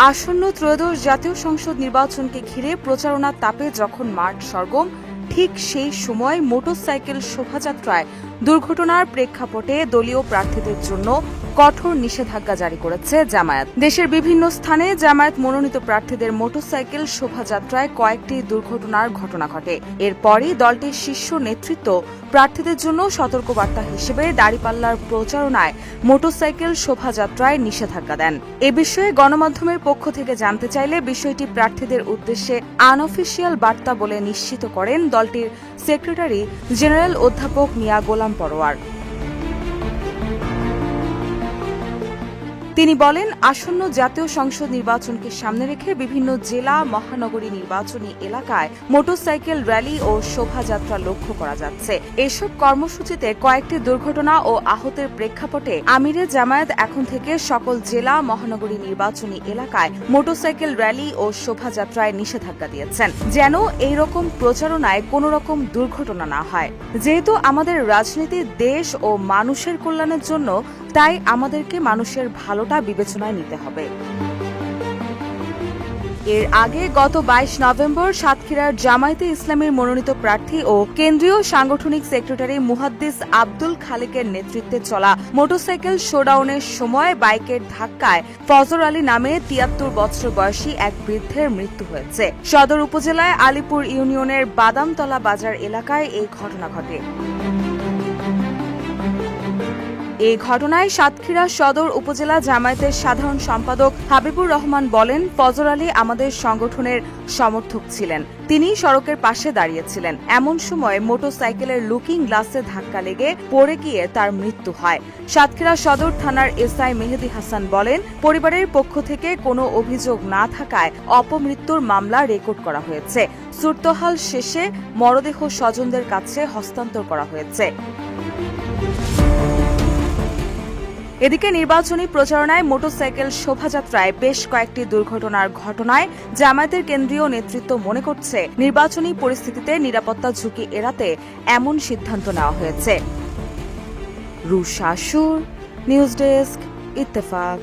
আসন্ন ত্রয়োদশ জাতীয় সংসদ নির্বাচনকে ঘিরে প্রচারণার তাপে যখন মাঠ সরগম, ঠিক সেই সময় মোটরসাইকেল শোভাযাত্রায় দুর্ঘটনার প্রেক্ষাপটে দলীয় প্রার্থীদের জন্য কঠোর নিষেধাজ্ঞা জারি করেছে জামায়াত। দেশের বিভিন্ন স্থানে জামায়াত মনোনীত প্রার্থীদের মোটরসাইকেল শোভাযাত্রায় কয়েকটি দুর্ঘটনার ঘটনা ঘটে। এরপরই দলটির শীর্ষ নেতৃত্ব প্রার্থীদের জন্য সতর্কবার্তা হিসেবে দাঁড়িপাল্লার প্রচারণায় মোটরসাইকেল শোভাযাত্রায় নিষেধাজ্ঞা দেন। এ বিষয়ে গণমাধ্যমের পক্ষ থেকে জানতে চাইলে বিষয়টি প্রার্থীদের উদ্দেশ্যে আনঅফিসিয়াল বার্তা বলে নিশ্চিত করেন দলটির সেক্রেটারি জেনারেল অধ্যাপক মিয়া গোলাম পরোয়ার। তিনি বলেন, আসন্ন জাতীয় সংসদ নির্বাচনকে সামনে রেখে বিভিন্ন জেলা মহানগরী নির্বাচনী এলাকায় মোটরসাইকেল র্যালি ও শোভাযাত্রা লক্ষ্য করা যাচ্ছে। এসব কর্মসূচিতে কয়েকটি দুর্ঘটনা ও আহতের প্রেক্ষাপটে আমিরে জামায়াত এখন থেকে সকল জেলা মহানগরী নির্বাচনী এলাকায় মোটরসাইকেল র্যালি ও শোভাযাত্রায় নিষেধাজ্ঞা দিয়েছেন, যেন এই রকম প্রচারণায় কোনো রকম দুর্ঘটনা না হয়। যেহেতু আমাদের রাজনীতি দেশ ও মানুষের কল্যাণের জন্য, তাই আমাদেরকে মানুষের ভালোটা বিবেচনায় নিতে হবে। এর আগে গত 22 নভেম্বর সাতক্ষীরার জামায়াতে ইসলামীর মনোনীত প্রার্থী ও কেন্দ্রীয় সাংগঠনিক সেক্রেটারি মুহাদ্দিস আব্দুল খালেকের নেতৃত্বে চলা মোটরসাইকেল শোডাউনের সময় বাইকের ধাক্কায় ফজর আলী নামে 73 বছর বয়সী এক বৃদ্ধের মৃত্যু হয়েছে। সদর উপজেলায় আলীপুর ইউনিয়নের বাদামতলা বাজার এলাকায় এই ঘটনা ঘটে। এই ঘটনায় সাতক্ষীরা সদর উপজেলা জামায়াতের সাধারণ সম্পাদক হাবিবুর রহমান বলেন, ফজর আলী আমাদের সংগঠনের সমর্থক ছিলেন। তিনি সড়কের পাশে দাঁড়িয়েছিলেন। এমন সময় মোটরসাইকেলের লুকিং গ্লাসে ধাক্কা লেগে পড়ে গিয়ে তার মৃত্যু হয়। সাতক্ষীরা সদর থানার এসআই মেহেদী হাসান বলেন, পরিবারের পক্ষ থেকে কোনো অভিযোগ না থাকায় অপমৃত্যুর মামলা রেকর্ড করা হয়েছে। সুরতহাল শেষে মরদেহ স্বজনদের কাছে হস্তান্তর করা হয়েছে। এদিকে নির্বাচনী প্রচারণায় মোটরসাইকেল শোভাযাত্রায় বেশ কয়েকটি দুর্ঘটনার ঘটনায় জামায়াতের কেন্দ্রীয় নেতৃত্ব মনে করছে, নির্বাচনী পরিস্থিতিতে নিরাপত্তা ঝুঁকি এড়াতে এমন সিদ্ধান্ত নেওয়া হয়েছে। রুশা সুর, নিউজ ডেস্ক, ইত্তেফাক।